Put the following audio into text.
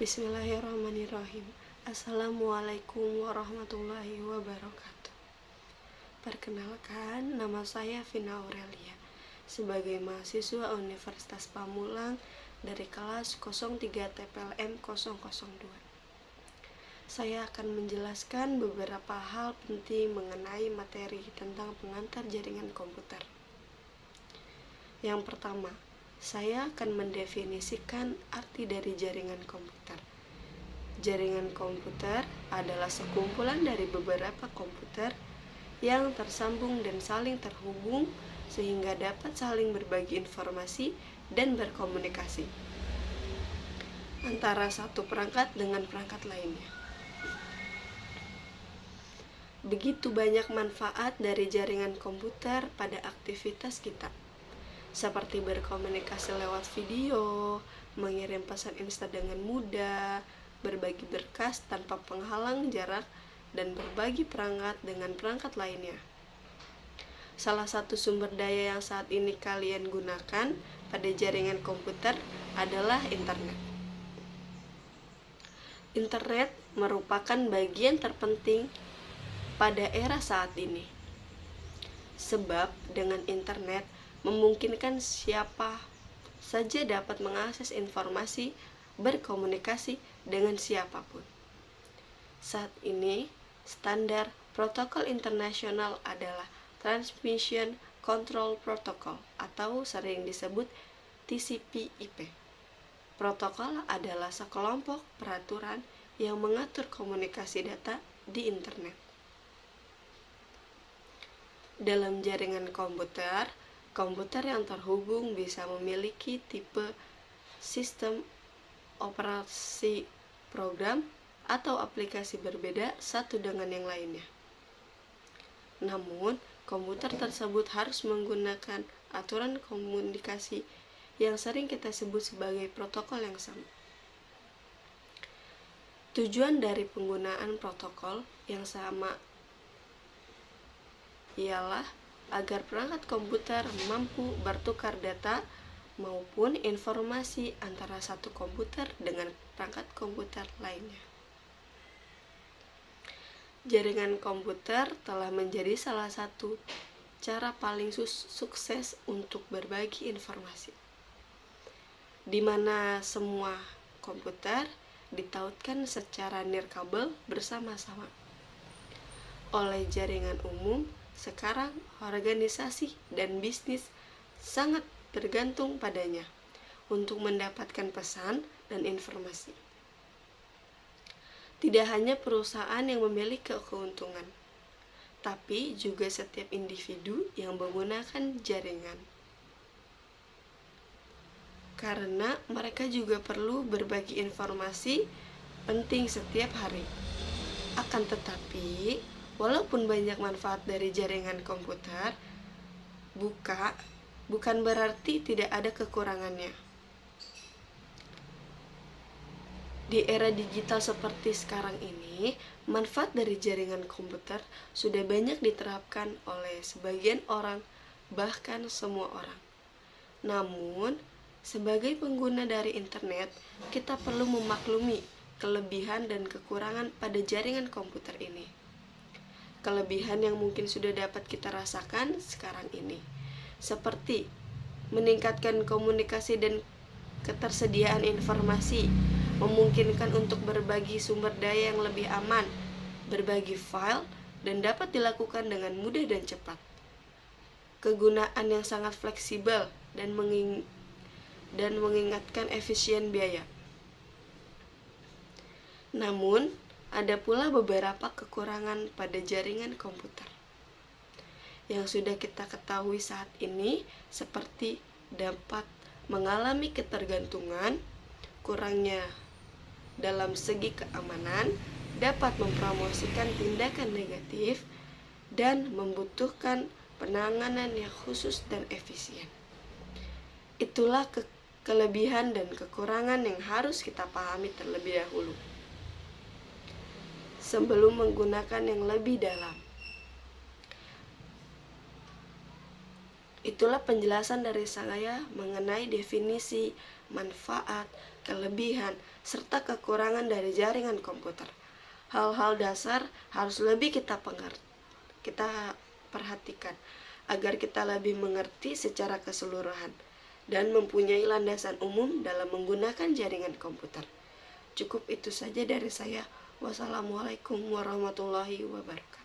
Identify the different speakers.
Speaker 1: Bismillahirrahmanirrahim. Assalamualaikum warahmatullahi wabarakatuh. Perkenalkan, nama saya Vina Aurelia sebagai mahasiswa Universitas Pamulang dari kelas 03 TPLM 002. Saya akan menjelaskan beberapa hal penting mengenai materi tentang pengantar jaringan komputer. Yang pertama, saya akan mendefinisikan arti dari jaringan komputer. Jaringan komputer adalah sekumpulan dari beberapa komputer yang tersambung dan saling terhubung sehingga dapat saling berbagi informasi dan berkomunikasi antara satu perangkat dengan perangkat lainnya. Begitu banyak manfaat dari jaringan komputer pada aktivitas kita, seperti berkomunikasi lewat video, mengirim pesan instan dengan mudah, berbagi berkas tanpa penghalang jarak, dan berbagi perangkat dengan perangkat lainnya. Salah satu sumber daya yang saat ini kalian gunakan pada jaringan komputer adalah internet. Internet merupakan bagian terpenting pada era saat ini, sebab dengan internet memungkinkan siapa saja dapat mengakses informasi, berkomunikasi dengan siapapun. Saat ini, standar protokol internasional adalah Transmission Control Protocol atau sering disebut TCP/IP. Protokol adalah sekelompok peraturan yang mengatur komunikasi data di internet. Dalam jaringan komputer yang terhubung bisa memiliki tipe sistem operasi program atau aplikasi berbeda satu dengan yang lainnya. Namun, komputer tersebut harus menggunakan aturan komunikasi yang sering kita sebut sebagai protokol yang sama. Tujuan dari penggunaan protokol yang sama ialah agar perangkat komputer mampu bertukar data maupun informasi antara satu komputer dengan perangkat komputer lainnya. Jaringan komputer telah menjadi salah satu cara paling sukses untuk berbagi informasi, di mana semua komputer ditautkan secara nirkabel bersama-sama oleh jaringan umum. Sekarang, organisasi dan bisnis sangat tergantung padanya untuk mendapatkan pesan dan informasi. Tidak hanya perusahaan yang memiliki keuntungan, tapi juga setiap individu yang menggunakan jaringan. Karena mereka juga perlu berbagi informasi penting setiap hari. Akan tetapi, walaupun banyak manfaat dari jaringan komputer, bukan berarti tidak ada kekurangannya. Di era digital seperti sekarang ini, manfaat dari jaringan komputer sudah banyak diterapkan oleh sebagian orang, bahkan semua orang. Namun, sebagai pengguna dari internet, kita perlu memaklumi kelebihan dan kekurangan pada jaringan komputer ini. Kelebihan yang mungkin sudah dapat kita rasakan sekarang ini, seperti meningkatkan komunikasi dan ketersediaan informasi, memungkinkan untuk berbagi sumber daya yang lebih aman, berbagi file, dan dapat dilakukan dengan mudah dan cepat. Kegunaan yang sangat fleksibel dan mengingatkan efisien biaya. Namun, ada pula beberapa kekurangan pada jaringan komputer yang sudah kita ketahui saat ini, seperti dapat mengalami ketergantungan, kurangnya dalam segi keamanan, dapat mempromosikan tindakan negatif, dan membutuhkan penanganan yang khusus dan efisien. Itulah kelebihan dan kekurangan yang harus kita pahami terlebih dahulu sebelum menggunakan yang lebih dalam. Itulah penjelasan dari saya mengenai definisi, manfaat, kelebihan, serta kekurangan dari jaringan komputer. Hal-hal dasar harus lebih kita perhatikan agar kita lebih mengerti secara keseluruhan dan mempunyai landasan umum dalam menggunakan jaringan komputer. Cukup itu saja dari saya. Wassalamualaikum warahmatullahi wabarakatuh.